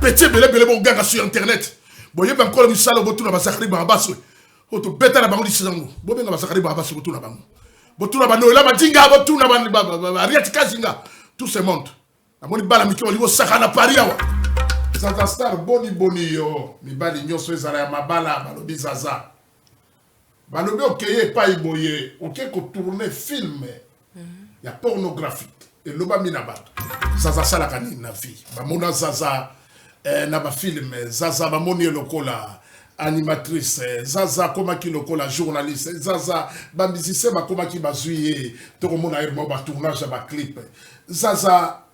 petit belé bon gars sur internet. Bon yeba encore misala botuna basakri babaso. Oto beta na bango disango. Bo benga basakri babaso botuna bango. Botuna bano la madinga botuna ba riati kazinga. Tout ce monde. Amoni bala mikio libo sakana Paris awa. Zaza Star boni yo. Mi bali nyoso ezala ya mabala balobi Zaza. Balobi okeye pa iboye, oke ko tourner film. Ya pornographique. Et loba minabato. Zaza sala kani na vie. Ba mona Zaza na ba film, Zaza ba moni lokola animatrice, Zaza koma ki lokola journaliste, Zaza ba musicien ba koma ki bazuye, to mona irmo ba tournage ba clip. Zaza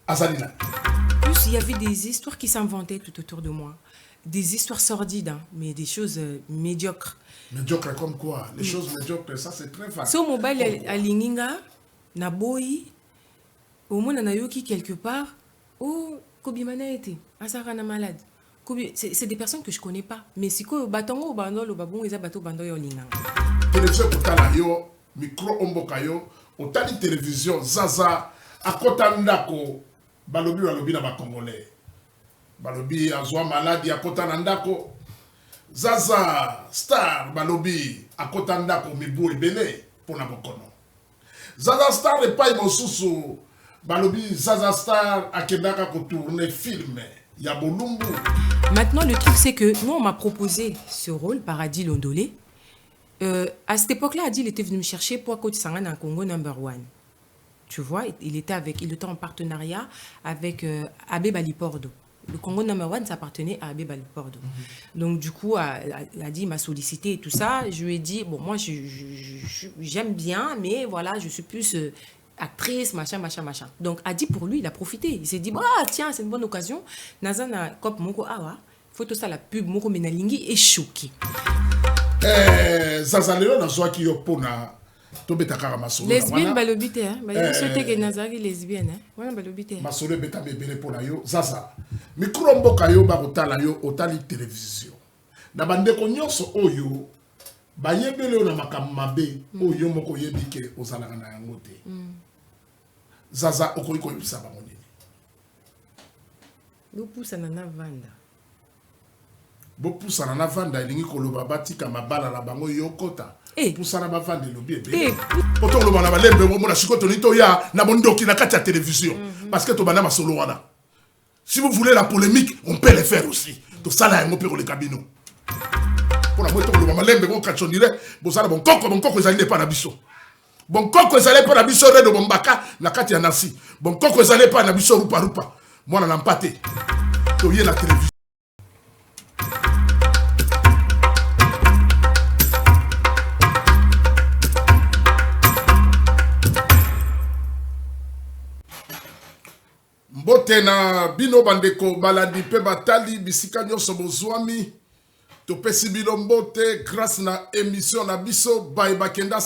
azalina. Plus il y avait des histoires qui s'inventaient tout autour de moi. Des histoires sordides, hein, mais des choses médiocres. Médiocres comme quoi? Les choses médiocres, ça c'est très facile. So mobile à Linginga, na boy, au moins na yoki quelque part, oh, Kobimana était, Asara na malade. C'est des personnes que je connais pas. Mais si ko batongo ou bandol ou babon, ils bateau bandol yo Linginga. Télévision kotala yo, micro omboka yo, otali télévision, Zaza, akota ndako, balobi na ba Congolais. Balobi azwa maladi akota ndako. Zaza Star balobi akota ndako mibu ebele pona bokono. Zaza Star epai mosusu balobi Zaza Star akendaka ko tourner film ya bolumbu. Maintenant le truc c'est que nous on m'a proposé ce rôle par Adi Londolé. À cette époque-là, Adi il était venu me chercher pour coach Sangana en Congo #1. Tu vois, il était en partenariat avec Abbé Balipordo. Le Congo #1, ça appartenait à Abbé Balipordo. Donc, du coup, Adi il m'a sollicité et tout ça. Je lui ai dit, bon, moi, j'aime bien, mais voilà, je suis plus actrice, machin. Donc, Adi, pour lui, il a profité. Il s'est dit, ah, tiens, c'est une bonne occasion. Nazana, Kop Moko Awa, photo ça, la pub, Moko Menalingi est choqué. Zazalelo, na zoaki yopona. Lesbienne balobite hein souhaité que Nazari lesbienne hein voilà balobite masolo beta bebele pona yo Zaza micro mboka yo ba kotala yo otali télévision na bandeko nyonso oyo bayebele na makammabe oyo moko yebike ozalaka na yango te Zaza okoliko yebisa bango nini bopusana na vanda bopusana na vanda elingi koloba batika mabala na bango yokota pusana bavande lobi ebe poto loba na balembe mo na sikoto nito ya na bondoki na kati ya télévision parce que to bana masolo wana si vous voulez la polémique on peut le faire aussi to sala yango pe ko le kabino pona mo to loba malembe mo kachonire bo sala bon koko ezali pas na biso bon koko ezali pas na biso redo bombaka na kati ya nasi bon koko ezali pas na biso rupa mwana na mpate to ye la télévision. Botena bino bandeko baladi pe batali bisika nyonso bozwami to pesi bino mbote grâce na émission na biso Baibakenda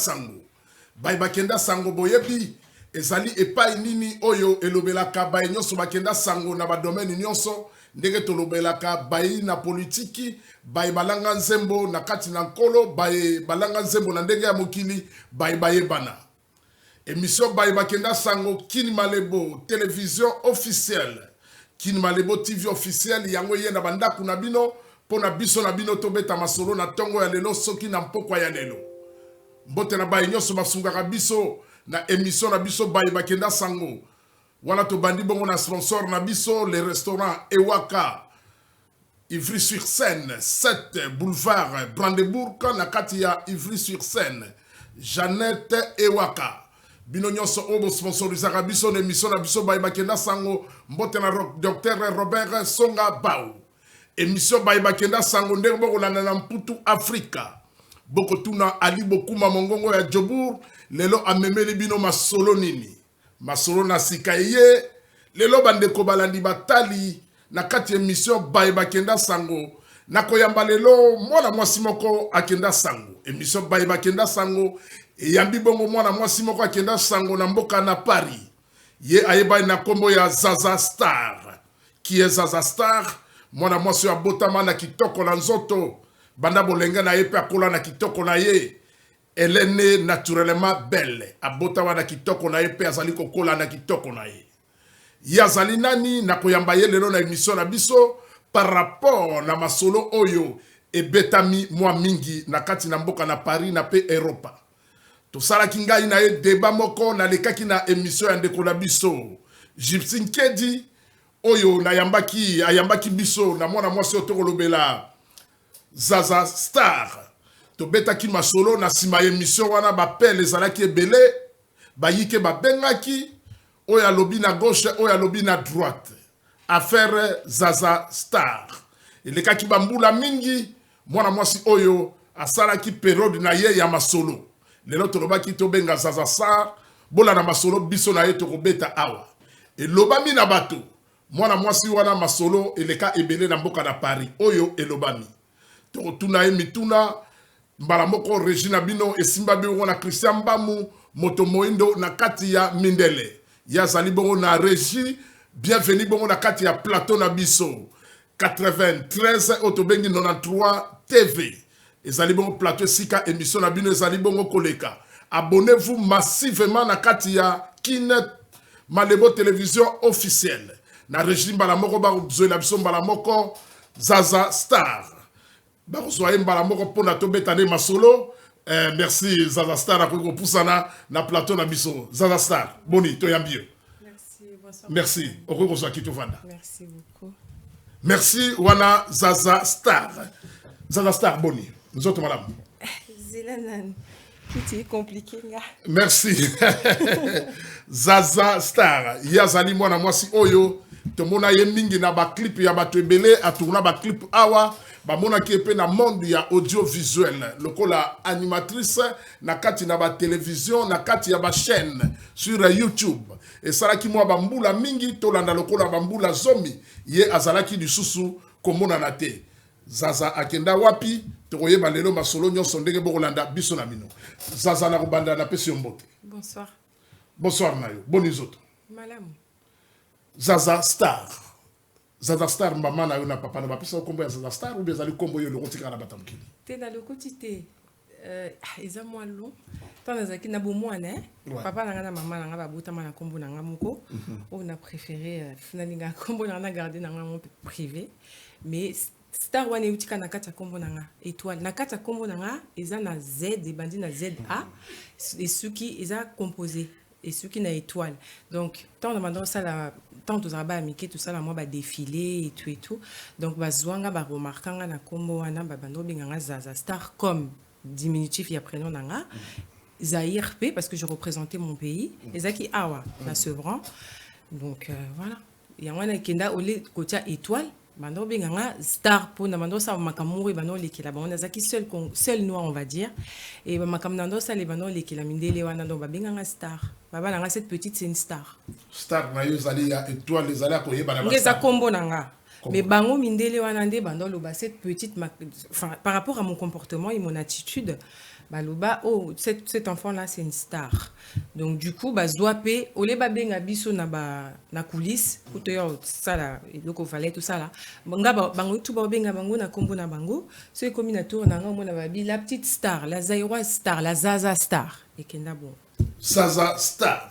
Sango boyebi ezali epai nini oyo elobelaka bai nyonso bakenda sango na ba domaine nyonso ndenge tolobelaka bai na politiki bai balanga nzembo na kati na nkolo bai balanga nzembo na ndenge ya mokili bai bayebana. Émission Baibakenda Sango Kin Malebo télévision officielle Kin Malebo TV officielle yango ye na banda kuna bino pona biso na bino tobeta masolo na tongo ya lelo soki na mpokwa ya lelo mbote na bayi nyonso basungaka biso na émission na biso Baibakenda Sango wana to bandi bongo na sponsor na biso le restaurant Ewaka Ivry-sur-Seine 7 boulevard Brandebourg na kati ya Ivry-sur-Seine Jeannette Ewaka bino nyonso obo sponsorisaka biso na émission na biso Baibakenda Sango mbote na Dr Robert Songa Bau émission Baibakenda Sango ndenge bokolanda na mputu Afrika boko tuna Ali Bokuma mongongo ya Jobour lelo amemeli bino masolo nini masolo na sikaye lelo bandeko balandi batali na kati émission Baibakenda Sango nakoyamba lelo mwana mwasi moko akenda sango émission Baibakenda Sango yambi bongo mwana mwasi moko akenda sango na mboka na Paris ye ayeba na kombo ya Zaza Star qui est Zaza Star mwana mwasi ya botama na kitoko na nzoto banda bolenga na ye pe akola na kitoko na ye elle est née naturellement belle abota wana kitoko na ye pe azali kokola na kitoko na ye yazali nani na koyamba ye lelo na émission na biso par rapport na masolo oyo ebetami mwa mingi na kati na mboka na Paris na pe Europa. Tosalaki ngai na ye débat moko na lekaki na émission ya ndeko na biso Gypsy Nkedi oyo na ayambaki biso na mwana mwasi oyo tokolobela Zaza Star. Tobetaki masolo na sima émission wana bapele ezalaki ebele bayike babengaki oyo alobi na gauche oyo alobi na droite. Affaire Zaza Star elekaki bambula mingi mwana mwasi oyo asalaki periode na ye ya masolo. Lelo tolobaki tobenga Zaza Star bola na masolo biso na ye tokobeta awa elobami na bato mwana mwasi wana masolo eleka ebele na mboka na Paris oyo elobami tokotuna ye mituna mbala moko Regina bino esimba bongo na Christian Mbamu moto moindo na kati ya Mindele yazali bongo na régie bienvenue bongo na kati ya plateau na biso 93 otobengi 93 TV ezali bongo plateau sika émission na bino ezali bongo koleka. Abonnez-vous massivement na kati ya Kinet Malebo télévision officielle na régime mbala moko ba zoela biso mbala moko Zaza Star ba zoye mbala moko pona tobetane masolo. Merci Zaza Star akoko pusana na plateau na biso. Zaza Star boni to yambio. Merci, bonsoir. Merci okoko zo kitovanda. Merci beaucoup. Merci wana Zaza Star. Zaza Star boni. Nous autres madame. Zelanan. Tout est compliqué là. Merci. Zaza Star. Yazali mwana mwasi oyo. Tomona ye mingi na ba clip ya bato ebele atourna ba clip awa. Ba mona ki epe na monde ya audiovisuel. Lokola animatrice na kati na ba télévision na kati ya ba chaîne sur YouTube. Et salaki mwa bambula mingi tolanda lokola bambula zomi. Ye azalaki lisusu komona na te. Zaza akenda wapi tokoyeba lelo masolo nyonso ndenge bokolanda biso na bino. Zaza na kobanda na pesi mbote. Bonsoir. Bonsoir nayo. Boni zoto. Malamu. Zaza Star. Zaza Star mama na yo na papa na bapesa kombo ya Zaza Star ou bien zali kombo yo lokotika na batamkini. T'es dans le quotidien. Eza mwa long. Tant nazaki na bomwana papa nanga na mama nanga babuta mana kombo nanga moko. On a préféré finalinga kombo nanga garder nanga mon privé. Mais Star wane utika na kati ya kombo nanga étoile na kati ya kombo nanga eza na Z ebandi na ZA et suki eza composé et suki na étoile. Donc tant demandant ça la tant aux abats amike tout ça la moi ba défilé et tout. Donc ba zwanga ba remarkanga na kombo wana ba bando binganga Zaza Star comme diminutif ya prénom nanga Zahir P parce que je représentais mon pays ezaki awa na Sevran. Donc voilà. Ya wana kenda ole kotia étoile bando binganga Star pour na bando sa makamuri bando lekila bando zaki seul noir on va dire et makamnando sa les bando lekila mindele wana ndo babinganga Star baba nanga cette petite c'est une star. Star na yo zali ya étoile les zali akoyeba na ngeza kombo nanga mais bango mindele wana nde bando loba cette petite enfin par rapport à mon comportement et mon attitude baloba oh cet enfant là c'est une star. Donc du coup bazwape ole babenga biso na coulisse kutoyo ça là donc fallait tout ça là ngaba bango tout babenga bango na kombo na bango c'est comme na tour na ngamo na babi la petite star la Zaïroise star la Zaza Star et kenda bon Zaza Star.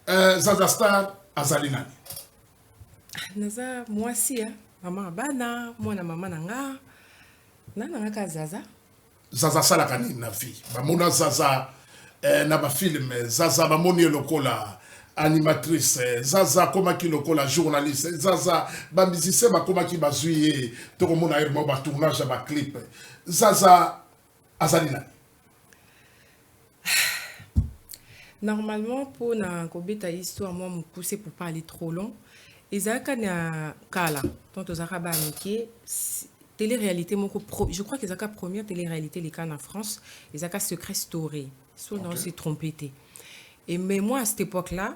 Zaza Star azali nani? Naza mwasi mama bana mwana mama nanga nanga ka Zaza Zaza salaka nini na vie bamona Zaza na ba film Zaza bamoni lokola animatrice Zaza komaki lokola journaliste Zaza ba musicien bakomaki bazuye tokomona mo ba tournage ba clip Zaza azali nani? Normalement pour na kobeta histoire moi me pousser pour pas aller trop long ezaka na kala tant aux arabes amitié télé-réalité je crois que la première télé-réalité les cas en France les a secret story soit non c'est trompé et mais moi à cette époque là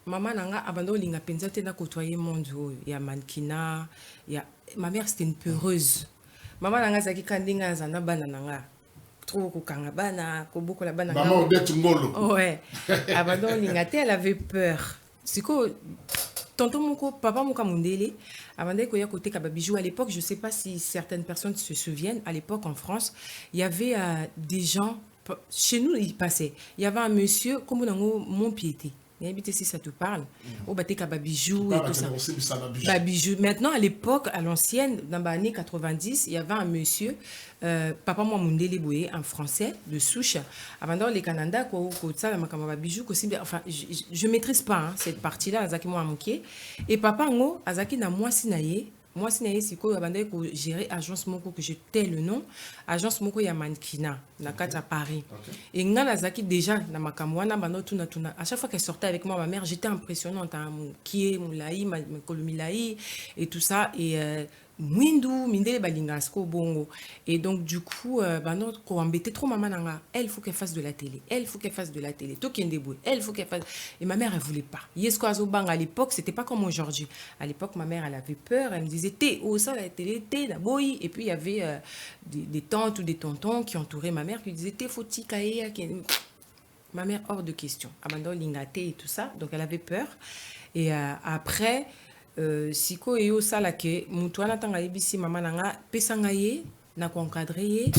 maman nanga abandon linga penza tena côtoyer monde il y a mannequinat il y a ma mère c'était une peureuse maman nanga zaki kandinga zana bana nanga trop kokanga bana koboko la bana maman odette ngolo ouais abandon linga elle avait peur c'est quoi tonton moko papa moka mundele avant qu'il y a côté kababijou à l'époque je sais pas si certaines personnes se souviennent à l'époque en France il y avait des gens chez nous il passait il y avait un monsieur comme on a mon piété N'habite si ça te parle. Au batéka babijou et Pas tout ça. aussi, ça va bien. Babijou. Maintenant, à l'époque, à l'ancienne, dans les années 90, il y avait un monsieur, Papa Mouamundele Boué, un Français de souche. Avant les Canada, quoi, ça, la makama babijou, enfin, je maîtrise pas hein, cette partie-là, Azaki Mouamouké. Et Papa Ngo, Azaki na moi sinaye. Moi, c'est siko abandé ko gérer agence moko que je tais le nom, agence moko ya mannequinat na kata Paris. Et ngana zaki déjà na makamwana bando tuna à chaque fois qu'elle sortait avec moi ma mère, j'étais impressionnante hein, mon kie, mon laï, ma kolomilaï et tout ça et Mwindu, mindele balingasko bongo. Et donc, du coup, bando, ko embêtait trop maman nanga. Elle, faut qu'elle fasse de la télé. Elle, faut qu'elle fasse de la télé. Tout qui est débrouille. Elle, faut qu'elle fasse. Et ma mère, elle voulait pas. Yesko Azobang, à l'époque, c'était pas comme aujourd'hui. À l'époque, ma mère, elle avait peur. Elle me disait, t'es, oh, ça, la télé, t'es, la boy. Et puis, il y avait des tantes ou des tontons qui entouraient ma mère qui disaient, t'es, faut t'y ma mère, hors de question. Abandon, lingate et tout ça. Donc, elle avait peur. Et après, siko eyo sala ke mutu wana tanga yebisi mama nanga pesanga ye na ko encadrer ye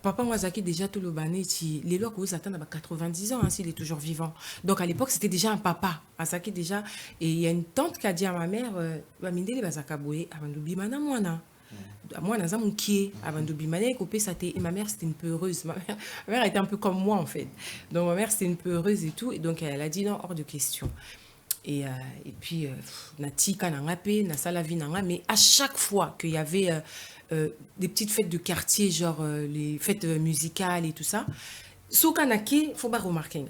papa Mwazaki déjà tout le baneti les lois que attendent à 90 ans hein, s'il est toujours vivant donc à l'époque c'était déjà un papa Asaki déjà et il y a une tante qui a dit à ma mère ba mindele bazaka boye abandu bimana mwana moi naza munkie abandu bimana ko pesa te et ma mère c'était une peureuse ma mère était un peu comme moi en fait donc ma mère c'était une peureuse et tout et donc elle a dit non hors de question. Et puis, natika nangape, na salavi nanga, mais à chaque fois qu'il y avait des petites fêtes de quartier, genre les fêtes musicales et tout ça, soka nake, faut pas remarquer.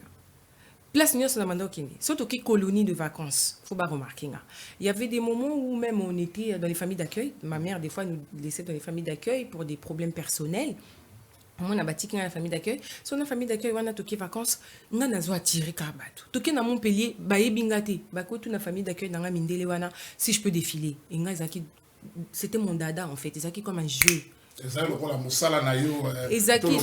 Place Nyon Sonamanda Kine, surtout qui colonie de vacances, faut pas remarquer. Il y avait des moments où même on était dans les familles d'accueil. Ma mère, des fois, nous laissait dans les familles d'accueil pour des problèmes personnels. On a bâti la famille d'accueil. Si on a famille d'accueil, on a toqué vacances, on a zo attiré kabatu. Toqué na Montpellier, baye bingate, bako toute la famille d'accueil dans la mindele wana, si je peux défiler. Et c'était mon dada en fait, Ezaki comme un jeu. Ezaki lokola musala na yo. Ezaki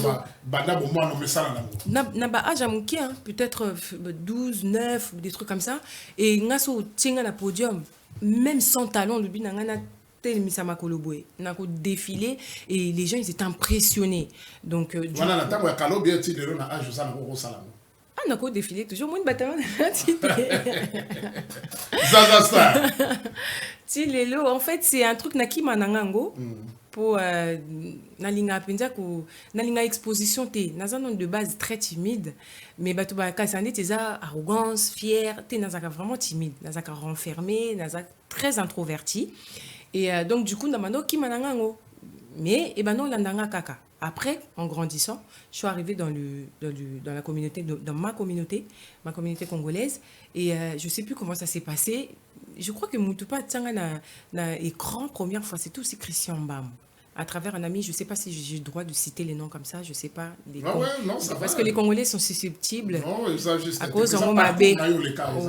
banda bo mwana mesala na na ba âge amuki hein, peut-être 12, 9, des trucs comme ça et ngaso tinga na podium, même sans talon, le but na n'a défilé et les gens ils étaient impressionnés donc voilà la table ya kalobi eti lelo na âge ça na ko sala ah n'a pas défilé toujours moins de bâtiment Zaza Star ti lelo en fait c'est un truc naki manangango pour nalinga penza ko nalinga exposition te nazanon de base très timide mais bato ba kasane teza arrogance fier te nazaka vraiment timide nazaka renfermé nazaka très introverti. Et donc, du coup, namano ki manangango. Mais, et ben non, landanga kaka. Après, en grandissant, je suis arrivée dans la communauté, dans ma communauté congolaise. Et je ne sais plus comment ça s'est passé. Je crois que Moutupa Tsanga na écran, première fois, c'est tout, c'est Christian Mbam. À travers un ami, je ne sais pas si j'ai le droit de citer les noms comme ça, je ne sais pas. Non, ça parce va. que les Congolais sont susceptibles. Non, ça juste. À cause de Mabé.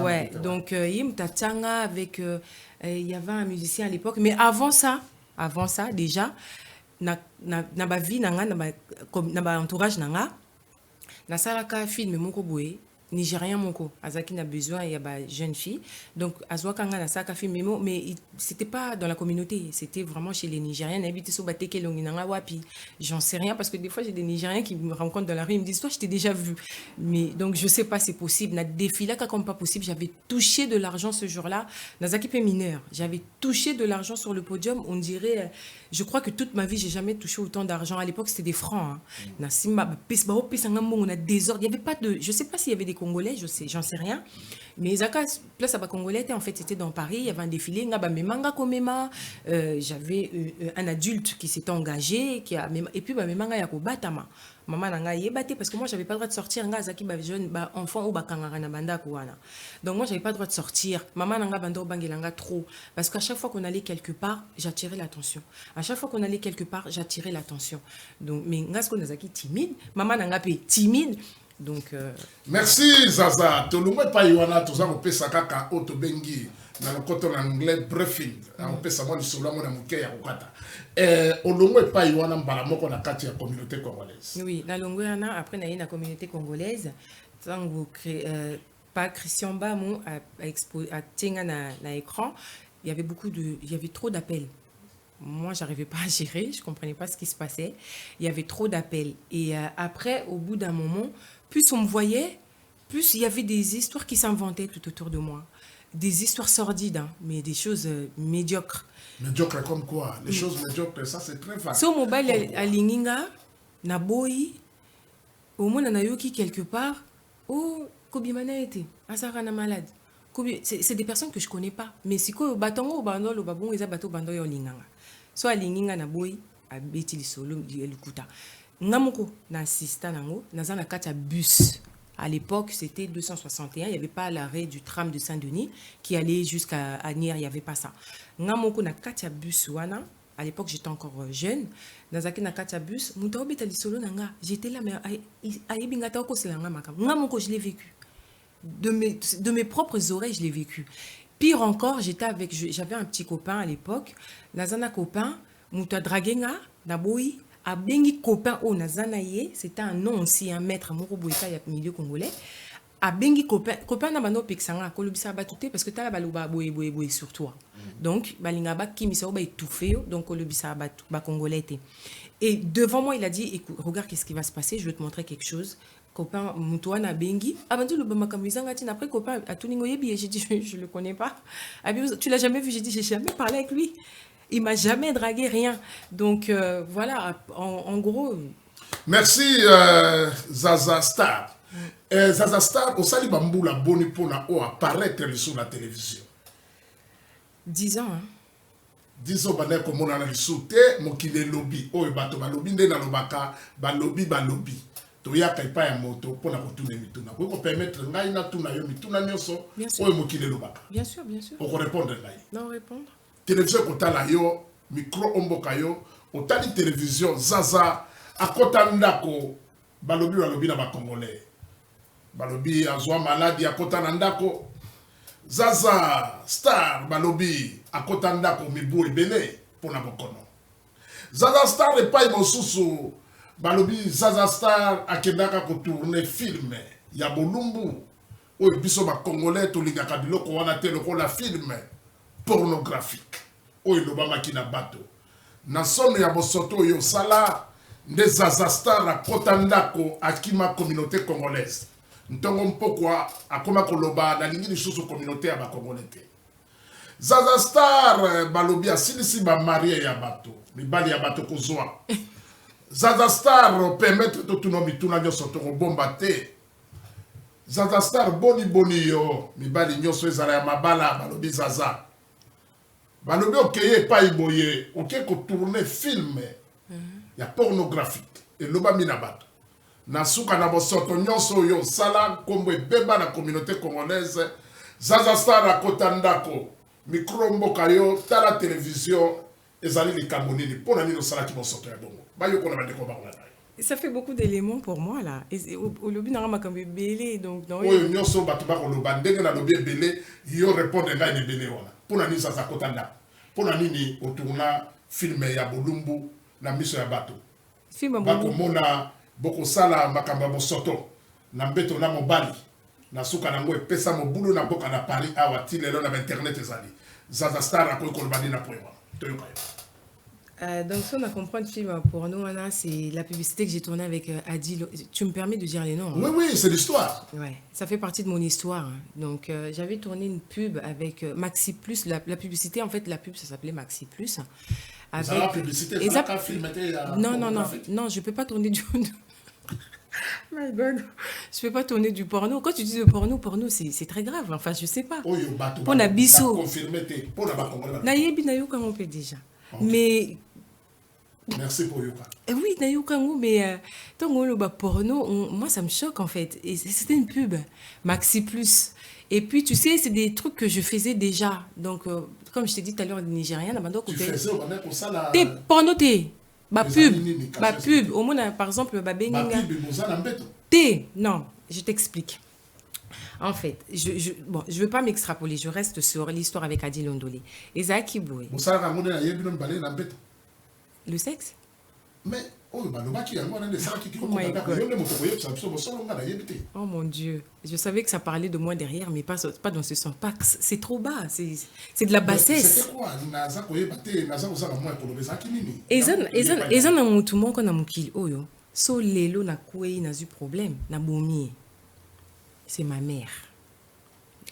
Ouais, donc, Yim Tatanga avec. Il y avait un musicien à l'époque. Mais avant ça, déjà, na ba vie, na ba entourage, na salaka film moko boye. Nigérien moko azaki na besoin il y a ba jeune fille donc azwakanga na saka film mais c'était pas dans la communauté c'était vraiment chez les Nigériens n'habité so bateke longinanga wapi j'en sais rien parce que des fois j'ai des Nigériens qui me rencontrent dans la rue ils me disent toi je t'ai déjà vu mais donc je sais pas c'est possible na défilé comme pas possible j'avais touché de l'argent ce jour-là nazaki pe mineur j'avais touché de l'argent sur le podium on dirait je crois que toute ma vie j'ai jamais touché autant d'argent à l'époque c'était des francs na simba pesa on a désordre il y avait pas de je sais pas s'il y avait des Congolais, j'en sais rien. Mais Zaka, place à Congolais, en fait, c'était dans Paris, il y avait un défilé, j'avais un adulte qui s'était engagé, et puis Memanga Yakobatama. Maman n'a pas parce que moi, j'avais pas le droit de sortir, Zaki, jeune, enfant, ou Bakangara Banda Kouana. Donc moi, j'avais pas le droit de sortir. Maman n'a Bando Bangelanga trop. Parce qu'à chaque fois qu'on allait quelque part, j'attirais l'attention. À chaque fois qu'on allait quelque part, j'attirais l'attention. Donc, mais Ngasko Nazaki timide, maman n'a pas timide. Donc, merci Zaza. Tolumwe pa Yohana, toza kopesa kaka oto bengi na lokoto en anglais briefing. On pesa mo lisolo mo na muke ya kokata. Olumwe pa Yohana mbala moko na kati ya communauté congolaise. Oui, na longwana après na la communauté congolaise, tango pas Christian Bamon a tinga na écran, il y avait trop d'appels. Moi, j'arrivais pas à gérer, je comprenais pas ce qui se passait. Il y avait trop d'appels. Et après, au bout d'un moment, plus on me voyait, Plus, il y avait des histoires qui s'inventaient tout autour de moi. Des histoires sordides, hein, mais des choses médiocres. Médiocre comme quoi? Les choses médiocres, ça c'est très vague. So, mobile Comme quoi? à Linginga, na boy, au moins, na yoki quelque part, oh, Kobimana était, Asara na malade. C'est des personnes que je connais pas. Mais si ko batongo ou bandol ou babon, ils bato bando yo linganga. So, à Linginga na boy, à beti li solo, li lukuta. Ngamoko, na assista nango, na zana kata bus. À l'époque, c'était 261. Il n'y avait pas l'arrêt du tram de Saint-Denis qui allait jusqu'à Agnières. Il n'y avait pas ça. Ngamoko na katia bus wana. À l'époque, j'étais encore jeune. Nazaki na katia bus. Mutao betali solo nanga. J'étais là, mais aïbingata oko selanga makam. Ngamoko, je l'ai vécu. De mes propres oreilles, je l'ai vécu. Pire encore, j'avais un petit copain à l'époque. Nazana copain, muta dragenga, naboui. A bengi copain o nazana ye, c'était un nom aussi, un maître moko boyka ya milieu congolais. A bengi copain na bano pexanga kolobisa ba touté parce que tala baloba boye sur toi. Donc balinga ba kimisa ba étouffé donc kolobisa ba congolais était. Et devant moi il a dit écoute, regarde qu'est-ce qui va se passer, je vais te montrer quelque chose. Copain mutoa na bengi abandu lo bama kamizanga tin après copain a tuningo yebi j'ai dit je le connais pas. Tu l'as jamais vu, j'ai dit j'ai jamais parlé avec lui. Il m'a jamais dragué, rien. Donc, voilà, en gros... Merci, Zaza Star. Zaza Star, au sali bambou la boni pour la apparaître sur la télévision. 10 ans, hein. 10 ans, bane comme on a le sauté, mon qui est lobby. Oh, bato ba lobby, nde na lobaka, ba lobby. To ya kai pa ya moto pour la retourner mituna. Pour permettre ngai na tuna yo mituna nyoso, oh mon qui est lobaka. Bien sûr, bien sûr. Pour répondre ngai. Non, répondre. Télévision kotala yo, micro omboka yo, otali télévision, Zaza, akota ndako, balobi na ba Congolais. Balobi azwa maladi akota na ndako. Zaza, Star, balobi, akota ndako mibu ebele, pona bokono. Zaza Star epai mosusu, balobi Zaza Star akendaka ko tourner film ya bolumbu. Oyo biso ba Congolais tolingaka biloko wana te lokola film pornographique. Oyo lobama kina bato. Na somme ya bosoto yo sala nde Zaza Star akota ndako akima communauté congolaise. Ntongo mpokwa akoma koloba na lingi lisusu communauté ya ba Congolais te. Zaza Star balobi asilisi ba marié ya bato. Mibali ya bato kozwa. Zaza Star permettre to tuno bituna nyoso to bomba te. Zaza Star boni yo mibali nyoso ezala ya mabala balobi Zaza. Balobi okeye pa iboye oke ko tourner film ya pornographique et loba mina bato. Na suka na bosoto nyoso yo sala kombo ebeba na communauté congolaise. Zaza Star akota ndako micro mboka yo tala télévision ezali likambo nini pona nini osala ki bosoto ya bongo bayo kona bandeko ba kona. Ça fait beaucoup d'éléments pour moi là. Au lobby na makambe belé donc non. Oyo nyoso bato ba koloba ndenge na lobby belé yo répondre ngai ne belé wana. Pona nini Zaza akota ndako. Pona nini otourna film ya bolumbu na miso ya bato. Film bako mona boko sala makamba bosoto na mbeto na mobali na suka nango epesa mobulu na boka na Paris awa ti lelo na internet ezali. Zaza Star akoki koloba nini na point wana. Toyoka yo. Donc, si on a compris le film pour nous, c'est la publicité que j'ai tournée avec Adil. Tu me permets de dire les noms? Oui, oui, c'est l'histoire. Ouais, ça fait partie de mon histoire. Hein. Donc, j'avais tourné une pub avec Maxi Plus. La publicité, en fait, la pub, ça s'appelait Maxi Plus. Avec... Ça, la publicité, ça a filmé. Non, je ne peux pas tourner du... My God. Je peux pas tourner du porno. Quand tu dis de porno, c'est très grave. Enfin, je sais pas. Pour la biso. Pour la Nayebi Nayoka, on peut déjà. Okay. Mais... Merci pour Yoka. Oui, Nayoka, mais tant qu'on le porno, moi, ça me choque, en fait. Et c'était une pub. Maxi Plus. Et puis, tu sais, c'est des trucs que je faisais déjà. Donc, comme je t'ai dit tout à l'heure, les Nigériens, tu faisais pour ça la... T'es porno, t'es. Ma pub. Au moins, par exemple, non, je t'explique. En fait, je veux pas m'extrapoler, je reste sur l'histoire avec Adil Ondolé. Et Zaki Boué. Le sexe? Mais, oh mon Dieu, je savais que ça parlait de moi derrière, mais pas dans ce sens. C'est trop bas, c'est de la bassesse. C'était quoi? Ezan na mutu moko na mukili oyo so lelo na kwei na zu problème na bomi. c'est ma mère.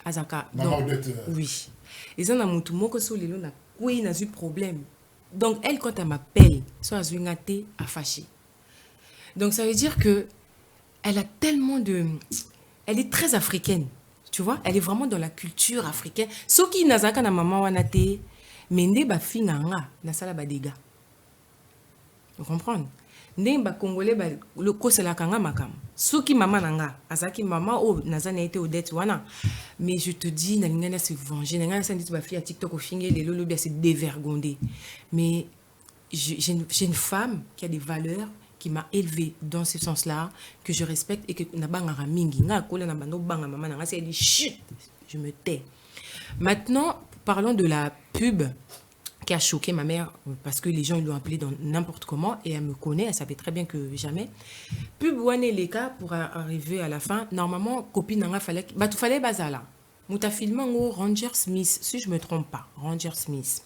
Azaka. Maman Donc, Odette, oui. Et ça, mutu moko so lelo na kwe na eu problème. Donc, elle, quand elle m'appelle, soit a eu ngate, a fâché. Donc, ça veut dire que elle a tellement de... Elle est très africaine. Tu vois, elle est vraiment dans la culture africaine. Ce qui nazaka na maman wanate, mende ba finganga na sala ba dégâts. Vous comprenez? Ndenge ba congolais ba le kosela kanga makam. Soki mama nanga, azaki mama o nazana été Odette wana. Mais je te dis na lingana se venger, na ngana sandi ba fille à TikTok au finge les lolo bien se dévergonder. Mais j'ai une femme qui a des valeurs, qui m'a élevée dans ce sens-là, que je respecte et que na bangara mingi nga kola na bando banga maman nanga, c'est dit chut, je me tais. Maintenant, parlons de la pub qui a choqué ma mère parce que les gens l'ont appelée dans n'importe comment et elle me connaît, elle savait très bien que jamais. Pub wane les cas pour arriver à la fin. Normalement, copine nanga fallait bah tout fallait bazala. Mouta filmé en Ranger Smith, si je me trompe pas, Ranger Smith.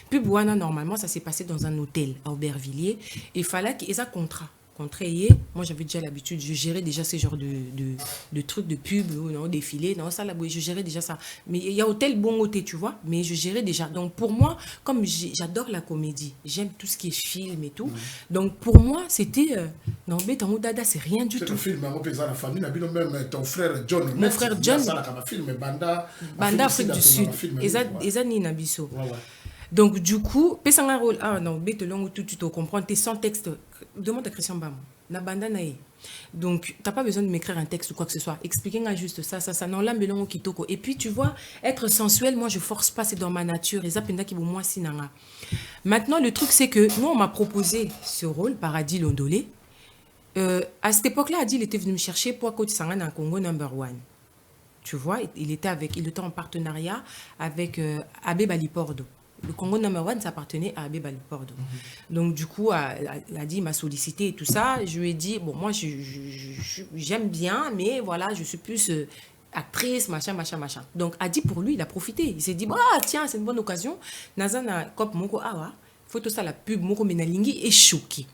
Pub wana normalement ça s'est passé dans un hôtel à Aubervilliers et il fallait qu'ils aient contrat. Contrayé, moi j'avais déjà l'habitude, je gérais déjà ce genre de trucs de pub, non, défilé, non, ça là, je gérais déjà ça. Mais il y a hôtel bon hôtel, tu vois, mais je gérais déjà. Donc pour moi, comme j'adore la comédie, j'aime tout ce qui est film et tout, donc pour moi c'était, non, mais ton dada, c'est rien du tout. C'est un film, la famille, même ton frère John. Mon frère John. Film, Banda Afrique du Sud. Et ça, ni nabiso. Donc, du coup, pesanga rôle, ah non, bête long, tu te comprends, t'es sans texte. Demande à Christian Bam. Na banda nae. Donc, t'as pas besoin de m'écrire un texte ou quoi que ce soit. Expliquez-moi juste ça. Non, là, melongo kitoko. Et puis, tu vois, être sensuel, moi, je force pas, c'est dans ma nature. Et ça, penda qui moi, sinanga. Maintenant, le truc, c'est que nous, on m'a proposé ce rôle par Adi Londolé. À cette époque-là, Adi, il était venu me chercher pour Coach Sangan en Congo #1. Tu vois, il était en partenariat avec Abbé Balipordo. Le Congo #1, ça appartenait à Abbé Balipordo. Donc, du coup, il m'a sollicité et tout ça. Je lui ai dit, bon, moi, j'aime bien, mais voilà, je suis plus actrice, machin. Donc, Adi, pour lui, il a profité. Il s'est dit, ah, tiens, c'est une bonne occasion. Nazana, Kop Moko, awa, photo ça, la pub, Moko Menalingi est choqué.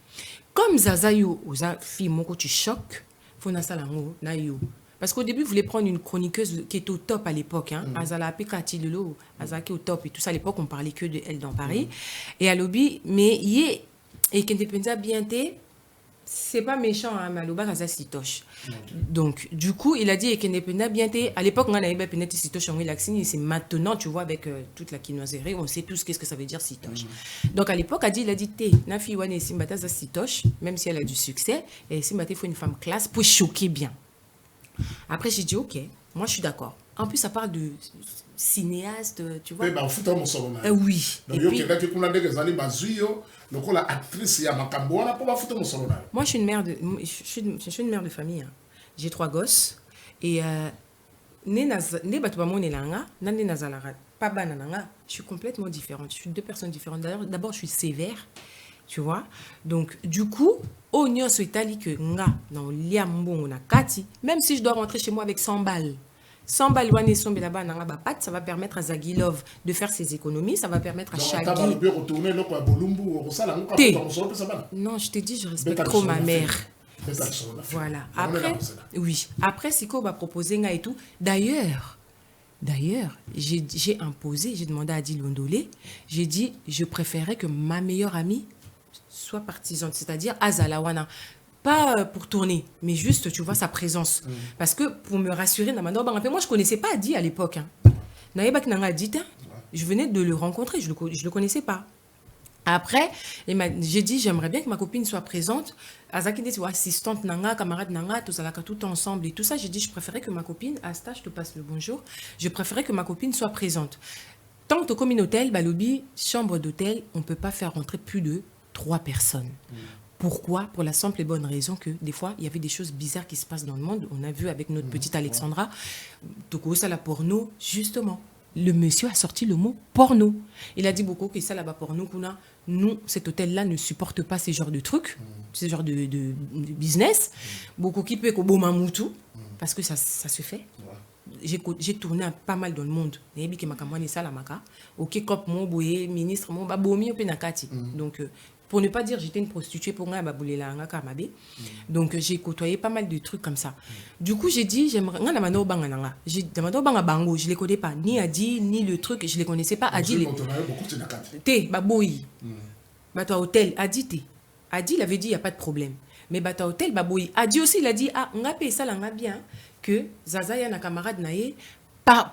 Comme Zazayo, aux filles, Moko, tu choques, faut na salango, na yo. Parce qu'au début, vous voulez prendre une chroniqueuse qui était au top à l'époque. Hein. Azala Pekati Lelo, Azaki au top et tout ça. À l'époque, on parlait que de elle dans Paris. Et à Lobby, mais et qui était bien té, c'est pas méchant, hein, Maloba Kaza Sitoche. Donc, du coup, il a dit qu'il était bien té. À l'époque, on avait bien pénétré Sitoche en relaxing. C'est maintenant, tu vois, avec toute la quinoiserie, on sait tous qu'est-ce que ça veut dire Sitoche. Donc, à l'époque, il a dit té, Nafi Wane Simbata Sitoche, même si elle a du succès, et Simbata, il faut une femme classe pour choquer bien. Après, j'ai dit, ok, moi je suis d'accord. En plus, ça parle de cinéaste, tu vois. Oui. Et puis, moi, je suis une mère de famille. Hein. J'ai 3 gosses. Et je suis complètement différente. Je suis 2 personnes différentes. D'abord, je suis sévère. Tu vois, donc du coup, même si je dois rentrer chez moi avec 100 balles, 100 balles, ça va permettre à Zagilov de faire ses économies, ça va permettre à Shaggy. Non, je te dis, je respecte trop ma mère. Voilà. Après, Siko va proposer et tout. D'ailleurs, j'ai imposé, j'ai demandé à Adi Londolé, j'ai dit, je préférais que ma meilleure amie soit partisane, c'est-à-dire Azalawana. Pas pour tourner, mais juste, tu vois, sa présence. Parce que pour me rassurer, moi, je ne connaissais pas Adi à l'époque. Je venais de le rencontrer, je ne le connaissais pas. Après, j'ai dit, j'aimerais bien que ma copine soit présente. Azaki dit, assistante nanga, camarade nanga, tout ensemble et tout ça. J'ai dit, je préférais que ma copine, Asta, je te passe le bonjour, je préférais que ma copine soit présente. Tant que comme un hôtel, lobby, chambre d'hôtel, on ne peut pas faire rentrer plus de 3 personnes. Pourquoi? Pour la simple et bonne raison que des fois, il y avait des choses bizarres qui se passent dans le monde. On a vu avec notre petite Alexandra, Toko, ça la porno, justement. Le monsieur a sorti le mot porno. Il a dit beaucoup que ça là-bas porno, nous, cet hôtel-là ne supporte pas ces genres de trucs, ces genres de business. Beaucoup qui peut être mamoutou, parce que ça se fait. J'ai tourné pas mal dans le monde. Donc, pour ne pas dire j'étais une prostituée pour nga babulela nga kamabe. Donc j'ai côtoyé pas mal de trucs comme ça. Du coup, j'ai dit j'aimerais nga na mano banga nanga. J'ai demandé banga bango, je les connais pas, ni Adi ni le truc, je les connaissais pas. Adi les Té baboyi. Bato hôtel Adi té. Adi il avait dit il y a pas de problème. Mais bato hôtel baboyi. Adi aussi il a dit ah nga paye ça là nga bien que Zaza ya na camarade naé.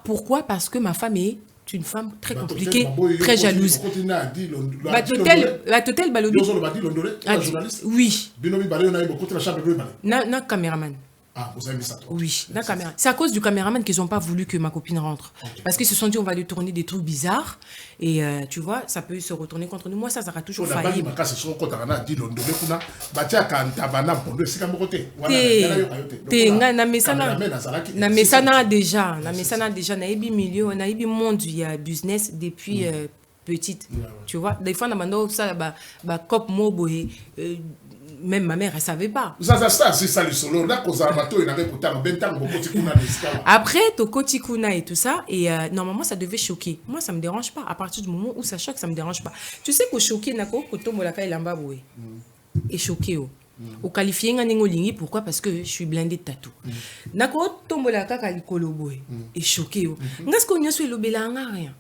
Pourquoi? Parce que ma femme est une femme très compliquée, très jalouse. Batotel balobi. Oui. Na caméraman. Ah, vous avez mis ça, toi. Oui, la caméra. C'est à cause du caméraman qu'ils n'ont pas voulu que ma copine rentre. Okay. Parce qu'ils se sont dit, on va lui tourner des trucs bizarres. Et tu vois, ça peut se retourner contre nous. Moi, ça sera toujours failli. Namesana déjà. Namesana déjà. Naïbi milieu, naïbi monde, il y a business depuis petite. Tu vois, des fois, on a ça, cop moboé. Même ma mère, elle ne savait pas. Après, Toko Tikuna et tout ça, et normalement, ça devait choquer. Moi, ça ne me dérange pas. À partir du moment où ça choque, ça ne me dérange pas. Tu sais qu'au choqué, Nako, Kotomolaka et Lambaboué. Et choqué. Au qualifié, pourquoi? Parce que je suis blindée de tatou. Nako, Tomolaka Kalikoloboé. Et choqué. N'est-ce qu'on y a sur le Bélanga, rien.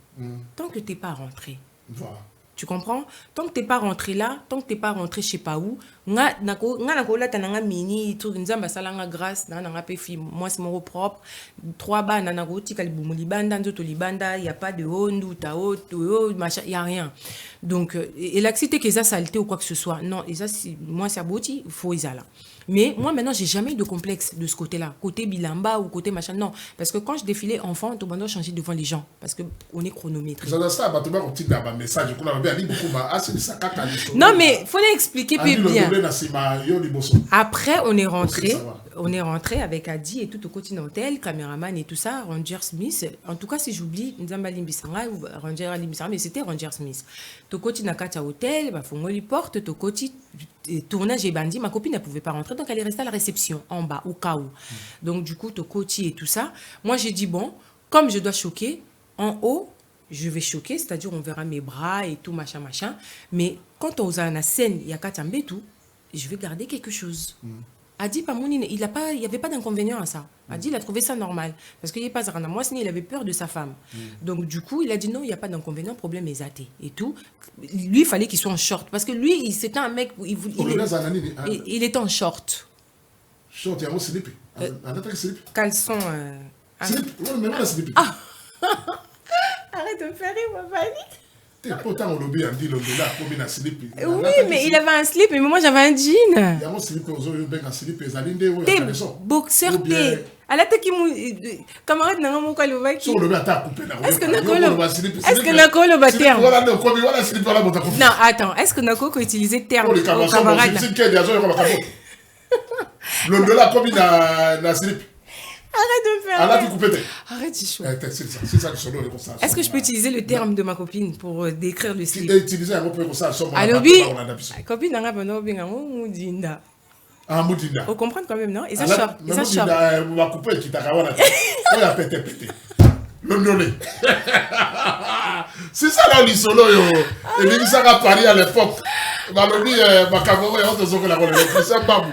Tant que tu n'es pas rentré. Voilà. Tu comprends? Tant que tu n'es pas rentré là, tant que tu n'es pas rentré je sais pas où, moi c'est mon propre. 3 bas, il n'y a pas de hondu, il n'y a rien. Donc, et l'accident que ça saleté ou quoi que ce soit, non, et ça, moi c'est abouti, il faut y aller. Mais moi, maintenant, j'ai jamais eu de complexe de ce côté-là. Côté bilamba ou côté machin. Non. Parce que quand je défilais enfant, tout le monde a changé devant les gens. Parce qu'on est chronométré. Non, mais il faut l'expliquer bien. Après, on est rentré. On est rentré avec Adi et tout au quotidien hôtel, caméraman et tout ça, Ranger Smith. En tout cas, si j'oublie, Nzamba Limbisanga ou Ranger Limbisanga, mais c'était Ranger Smith. Au quotidien Nakacha hôtel, Fongoli porte, au quotidien tournage et bandit, ma copine ne pouvait pas rentrer, donc elle est restée à la réception, en bas, au cas où. Donc du coup, au quotidien et tout ça, moi j'ai dit, bon, comme je dois choquer, en haut, je vais choquer, c'est-à-dire on verra mes bras et tout, machin, machin. Mais quand on a la scène, il y a Katambe tout, je vais garder quelque chose. Adi Pamouni, il n'y avait pas d'inconvénient à ça. Adi, il a trouvé ça normal. Parce qu'il n'y a pas Zarana. Moi, il avait peur de sa femme. Donc, du coup, il a dit non, il n'y a pas d'inconvénient, problème est athée. Et tout. Lui, il fallait qu'il soit en short. Parce que lui, c'était un mec, il était en short. Short, il y a un slip. Caleçon. Slip. Ah. Arrête de me faire rire, ma famille. Oui, mais il avait un slip, mais moi j'avais un jean. T'es boxeur, t'es. Alors, t'es qui mou. Camarade, n'a pas mon calova qui. Est-ce que Nako le terme? Non, attends, est-ce que Nako a utilisé terme au camarade? Le dollar comme il a slip. Arrête de me faire. Arrête, c'est chaud. Est-ce que je peux utiliser le terme de ma copine pour décrire le slip? Alors, copine n'a pas de moudinda. Ah, moudinda. Faut comprendre quand même, non? Et ça short. Et ça short. C'est ça là, l'isolo. Et les gens à Paris à l'époque. Malobi, Macaboro et autres ont la relève. C'est un babou.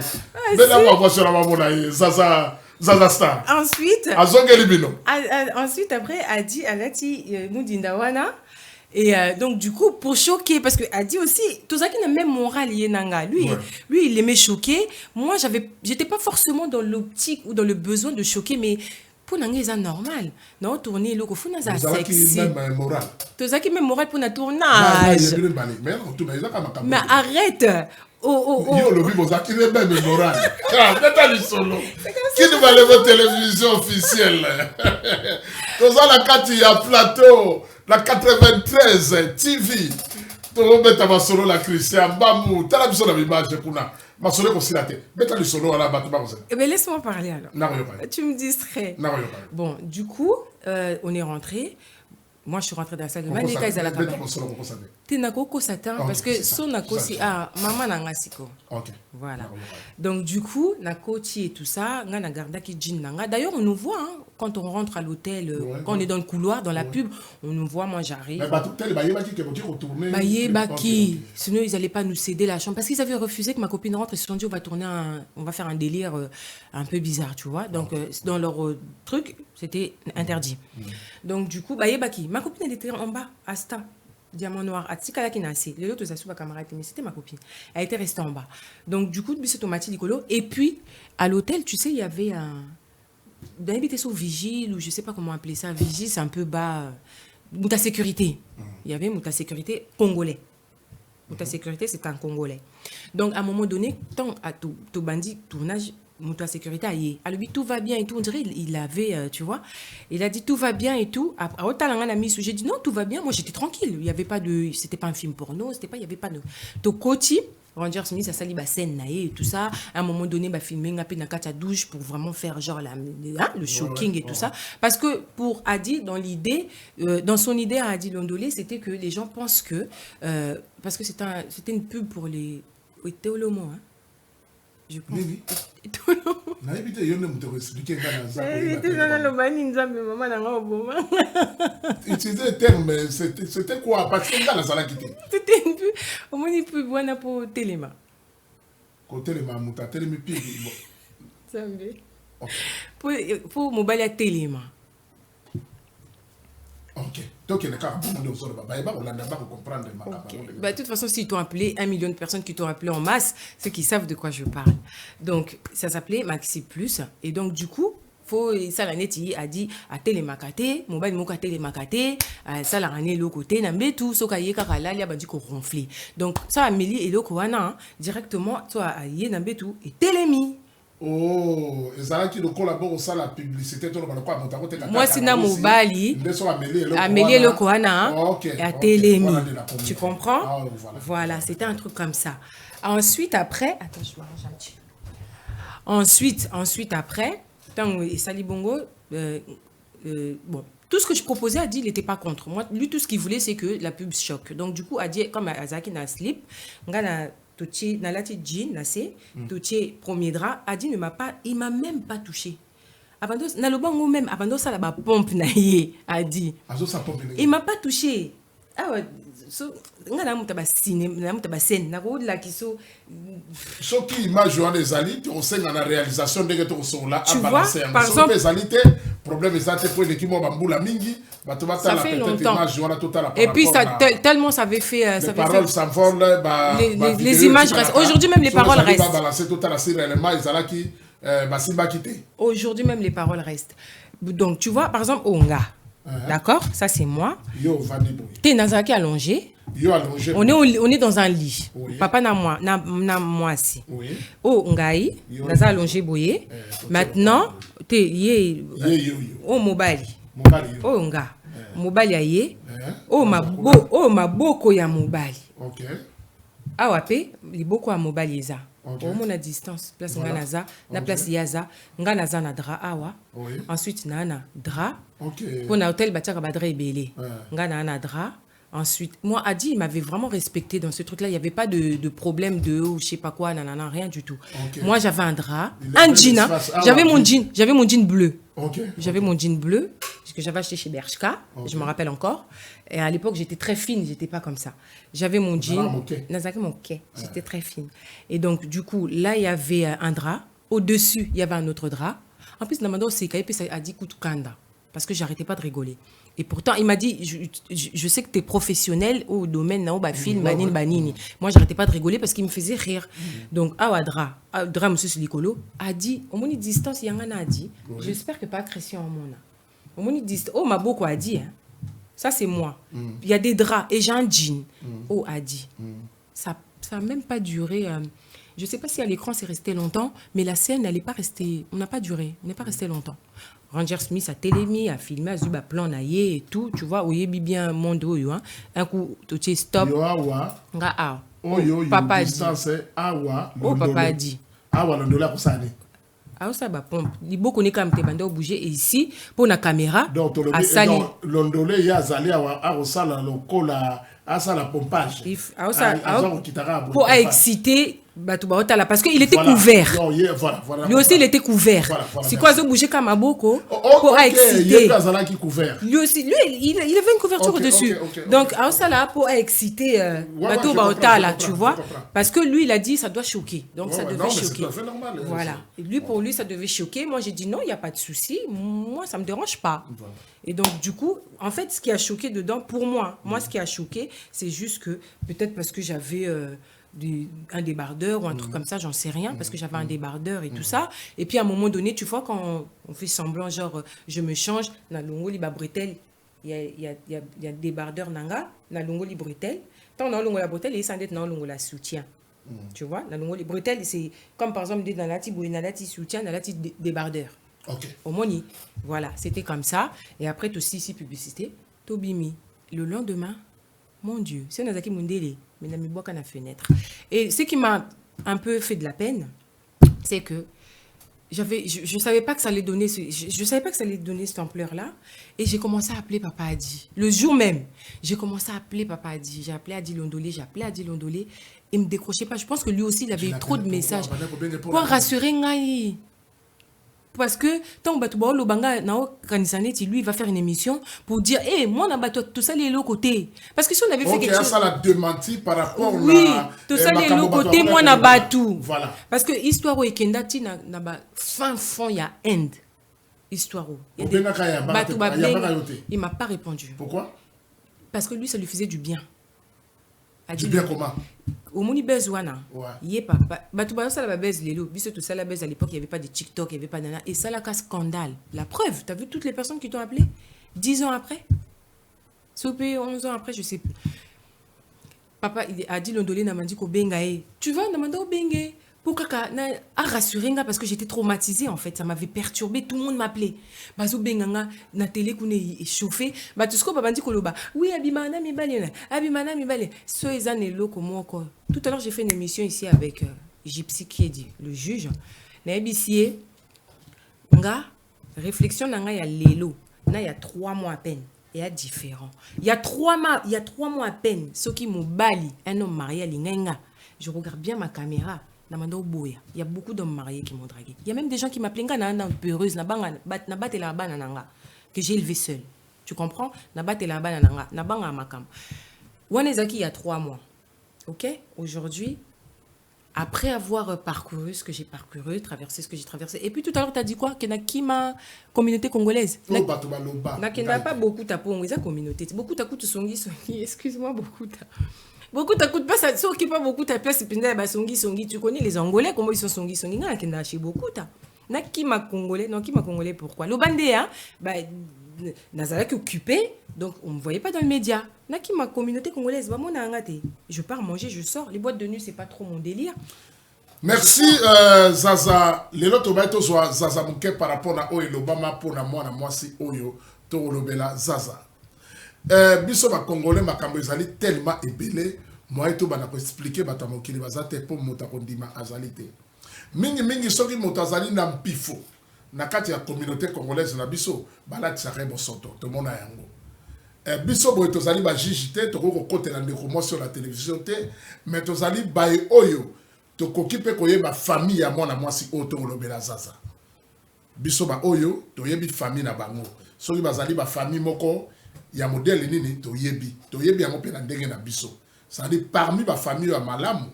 Mais là, on va voir sur la mamona. Zaza Star. Ensuite, après, Adi Alati Moudindawana. Et donc, du coup, pour choquer, parce que Adi aussi, tout ça qui n'a même moral, lui, il aimait choquer. Moi, j'étais pas forcément dans l'optique ou dans le besoin de choquer, mais pour nous, c'est normal. Non, tourner, le coup, c'est sexy. Tout ça qui même moral pour un tournage. Mais arrête. Qui nous va lever télévision officielle? Dans la carte, il y a plateau, la 93 TV. Tu vas mettre ma solo la Christian Bamou. Tu as la besoin d'image pour nous. Ma solo est la tête. Mets le solo à la batte. Laisse-moi parler alors. Tu me distrais. Bon, du coup, on est rentré. Moi, je suis rentrée dans la salle de bain. Les gars, ils allaient à la caméra. Tu n'as qu'au satan parce que son nako si maman n'a ngasiko. Voilà. Donc du coup, nako ti et tout ça, nga na garda ki jean nanga. D'ailleurs, on nous voit quand on rentre à l'hôtel, quand on est dans le couloir, dans la pub, on nous voit, moi j'arrive. Mais l'hôtel, retourner. Sinon ils n'allaient pas nous céder la chambre. Parce qu'ils avaient refusé que ma copine rentre. Ils se sont dit, on va faire un délire un peu bizarre, tu vois. Donc, dans leur truc, c'était interdit. Donc, du coup, ma copine, elle était en bas, à Sta. Diamant noir, les autres ma camarade, mais c'était ma copine. Elle était restée en bas. Donc, du coup, c'est tomati licolo. Et puis, à l'hôtel, tu sais, il y avait un. D'habiter sur vigile, ou je sais pas comment appeler ça. Vigile, c'est un peu bas. Mouta sécurité. Il y avait Mouta sécurité congolais. Mouta sécurité, c'est un Congolais. Donc, à un moment donné, tant à tout bandit tournage, Mouta sécurité, à lui, tout va bien et tout. On dirait il avait, tu vois, il a dit tout va bien et tout. Après, j'ai dit non, tout va bien. Moi, j'étais tranquille. Il y avait pas de, c'était pas un film porno, il y avait pas de. Tokoti, Ranger Smith, ça sali scène et tout ça. À un moment donné, filmer un peu dans la douche pour vraiment faire genre le shocking et tout ça. Parce que pour Adi, dans l'idée, dans son idée à Adi Londolé, c'était que les gens pensent que, parce que c'était une pub pour les Théolomo, hein. Je pense. Oui. Utiliser le terme, mais c'était quoi? Parce que dans la salle quitté. C'était une pub. Au moins, une pub pour Téléma. Pour Téléma, Mouta, Téléma, pour mobile à Téléma. Ok. Donc, il y a de toute façon, s'ils t'ont appelé 1 million de personnes qui t'ont appelé en masse, ceux qui savent de quoi je parle. Donc, ça s'appelait Maxi Plus. Et donc, du coup, ça la neti a dit à Télémakate, mobile moka Télémakate, ça la rané le côté, n'a tout, so kaye kakala, il y a dit qu'on ronflé. Donc, ça a mêlé et le koana, directement, soit à yé n'a tout, et Télémi. Oh, et ça qui collabore au la publicité, moi c'est na mobali amélier le koana et à Télémi. Tu comprends? Voilà, c'était un truc comme ça. Ensuite après, attends, je m'arrange un petit peu. Ensuite après, tant et Sali Bongo, bon, tout ce que je proposais, Adi, il n'était pas contre. Moi, lui, tout ce qu'il voulait, c'est que la pub choque. Donc du coup, Adi, comme Azaki n'a slip, Toutier, dans la petite jean, Toutier, premier drap, Adi il m'a même pas touché. Abando, na le bango même, abando ça la pompe naïe, Adi. Il m'a pas touché. Ah ouais, ngana mutaba cinéma, mutaba scène, na ko la kiso. Ce qui image des ali, tu sais dans la réalisation de que sont là à balancer. Par exemple, lesalité, problème est ça, pour l'équipe bambula mingi. Ça fait longtemps. Et puis ça, tellement ça avait fait. Les paroles s'envolent. Les images restent. Aujourd'hui même les paroles restent. Aujourd'hui même les paroles restent. Donc tu vois, par exemple, Onga. D'accord? Ça c'est moi. T'es Nazaki allongé. On est dans un lit. Papa na moi aussi. Oh Ngai, Naza allongé boyé. Maintenant, t'es oh mobile. Oh nga. Mobile aye. Oh maboko ya mobile. OK. Awape, liboko ya mobile yeza. Au moins à distance, place nganaza, na place yaza, nganaza na dra awa. Ensuite na dra. OK. Pour na hôtel batiaka badra ebele. Ngana na dra. Ensuite, moi, Adi, il m'avait vraiment respecté dans ce truc-là. Il n'y avait pas de problème de je sais pas quoi, nanana, rien du tout. Okay. Moi, j'avais un drap, un jean. J'avais mon jean bleu. J'avais mon jean bleu que j'avais acheté chez Bershka. Je me rappelle encore. Et à l'époque, j'étais très fine. J'étais pas comme ça. J'avais mon jean. Nazaki mon quai. J'étais très fine. Et donc, du coup, là, il y avait un drap. Au-dessus, il y avait un autre drap. En plus, Namando, c'est qu'il a dit Koutoukanda. Parce que j'arrêtais pas de rigoler. Et pourtant, il m'a dit, je sais que tu es professionnel au domaine, film, banini. Moi, j'arrêtais pas de rigoler parce qu'il me faisait rire. Donc, Awadra, monsieur Silikolo, a dit, au moins, distance, il y en a dit, j'espère que pas Christian en mon au moins, distance, oh, ma beaucoup a dit, hein. Ça, c'est moi. Il y a des draps et j'ai un jean. Oh, a dit. Ça n'a même pas duré. Je ne sais pas si à l'écran, c'est resté longtemps, mais la scène, elle n'est pas restée. On n'a pas duré. On n'est pas resté longtemps. Ranger Smith a télémi, a filmé, a zuba plan naïe et tout, tu vois, oye bien mon dos, hein. Un coup, tu stop. Nga ah. Papa dit. Oh, papa dit. Awa l'ondola pour ça. Ah, ça va pompe. Il beaucoup ne comme te bande bouger et ici pour la caméra. Donc l'ondolé y a zali à sala lokola à sala pompage. Pour exciter Parce qu'il était couvert. Non, Lui aussi, il était couvert. C'est quoi, ça bouger comme un boko pour exciter. Lui aussi, il avait une couverture dessus. Donc, à ça là, pour exciter tu vois. Parce que lui, il a dit, ça doit choquer. Donc, ça devait choquer. Voilà. Et lui, pour lui, ça devait choquer. Moi, j'ai dit, non, il n'y a pas de souci. Moi, ça ne me dérange pas. Et donc, du coup, en fait, ce qui a choqué dedans, pour moi, ce qui a choqué, c'est juste que, peut-être parce que j'avais... un débardeur ou un truc comme ça, j'en sais rien, parce que j'avais un débardeur et tout ça. Et puis à un moment donné, tu vois, quand on fait semblant, genre, je me change, na longo li ba bretelle, il y a débardeur nanga, na longo li bretelle. Tant na longo la bretelle, il s'en est na longo la soutien. Tu vois, na longo li bretelle, c'est comme par exemple, dans la petite na la petite soutien, na la petite débardeur. Au moni. Voilà, c'était comme ça. Et après, tout ici, publicité, Tobimi. Le lendemain, mon Dieu, c'est Nazaki Mundele. Mais n'a mis bois qu'à la fenêtre. Et ce qui m'a un peu fait de la peine, c'est que je savais pas que ça allait donner je savais pas que ça allait donner cette ampleur là, et j'ai commencé à appeler Papa Adi le jour même. J'ai commencé à appeler Papa Adi, j'ai appelé Adi Londolé, il me décrochait pas. Je pense que lui aussi il avait eu trop de messages pour rassurer Ngai. Parce que tant que le banga lui il va faire une émission pour dire moi on a tout ça les l'autre côté, parce que si on avait fait quelque chose, ça l'a démenti par rapport tout ça les l'autre côté, moi on a battu. Voilà, parce que histoire au Kenda tina na ba fin fond il y a end histoire il il m'a pas répondu. Pourquoi? Parce que lui ça lui faisait du bien. Du bien comment? Au moni bezwana yé papa batuba ça la baise lelo biso tout ça la baise à l'époque il y avait pas de TikTok, il y avait pas nana, et ça là scandale. La preuve, tu as vu toutes les personnes qui t'ont appelé 10 ans après, Sopé 11 ans après, je sais plus. Papa il a dit Londolé n'a dit ko benga tu vois n'a manda benga pour kaka na a rassuré nga, parce que j'étais traumatisée en fait, ça m'avait perturbé, tout le monde m'appelait bazo benga na télé kune chauffé ba tout ce ko baba ndi koloba oui abimana mi balé so ezane loko moko. Tout à l'heure j'ai fait une émission ici avec Gypsy Kiedi, le juge na ebisie nga réflexion na nga ya lelo na ya 3 mois à peine et à différent. Il y a 3 mois à peine, ce qui m'obali un homme marié à l'ingenga. Je regarde bien ma caméra. Il y a beaucoup d'hommes mariés qui m'ont dragué. Il y a même des gens qui m'appellent peureuse, que j'ai élevé seul. Tu comprends? Wanezaki il y a 3 mois. Ok? Aujourd'hui, après avoir parcouru ce que j'ai parcouru, traversé ce que j'ai traversé. Et puis tout à l'heure, tu as dit quoi? Qu'il y a qui ma communauté congolaise? Il n'y a pas beaucoup de communauté. Beaucoup de songi. Excuse-moi, beaucoup de... Beaucoup t'écoutes pas ça, ceux qui pas beaucoup ta place, songi, tu connais les Angolais, comment ils sont songi, n'a qu'un chez beaucoup ta. N'a qui m'a congolais, non qui m'a congolais pourquoi? Le bandé hein, Nazara qui occupé, donc on me voyait pas dans le média. N'a qui ma communauté congolaise, bah mon angate. Je pars manger, je sors, les boîtes de nuit c'est pas trop mon délire. Merci Zaza, les loto baito soit Zaza Mouké par rapport à Oyo Obama pour na moi si Oyo to lobela Zaza. Biso ba congolais makambo ezali tellement ebelé moi to bana ko expliquer bata mokili bazate po mota kondima azalité mingi soki mota azali na mpifo na kati ya communauté congolaise na biso balati sa rebo soto to mona yango biso boy tozali ba jijité to ko kotela ndeko mo sur la télévision té mais tozali baye oyo to kokipe koyeba famille ya mwana mwasi oyo to lobela Zaza biso ba oyo to yebi famille na bango soki bazali ba famille moko ya modèle nini toyebi yango pe na ndenge na biso. Ça dit parmi ma famille ya malamu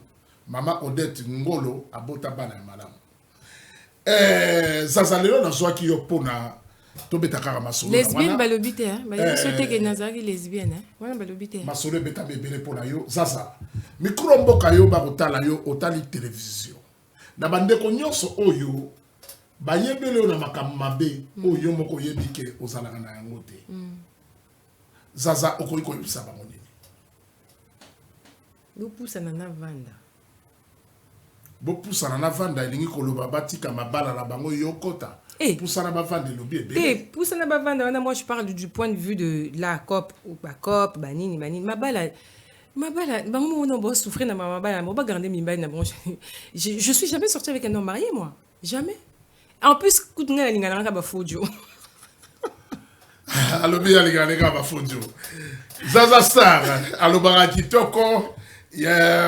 mama Odette Ngolo abota bana ya malamu. Zaza lelo na zwaki yo pona to betaka masolo lesbienne balobite hein ba sote ke nazaki lesbienne hein wana balobite masolo beta bebele pona yo Zaza micro mboka yo ba kotala yo otali télévision na bandeko nyonso oyo bayebele na makambo mabe oyo moko yebike ozalaka na yango te. Zaza okoiko yebisa bango nini? Bopusana na vanda. Bopusana na vanda elingi koloba batika mabala na bango yokota. Pusana ba vanda lobi ebele. Pusana ba vanda wana, moi je parle du point de vue de la COP ou ba COP banini mabala bango on va souffrir na mabala, on va garder mibali na branche. Je suis jamais sortie avec un homme marié moi. Jamais. En plus kutuna lingana ka ba fodio. Alobi ya lingana ka ba fodio. Zaza Star alobara kitoko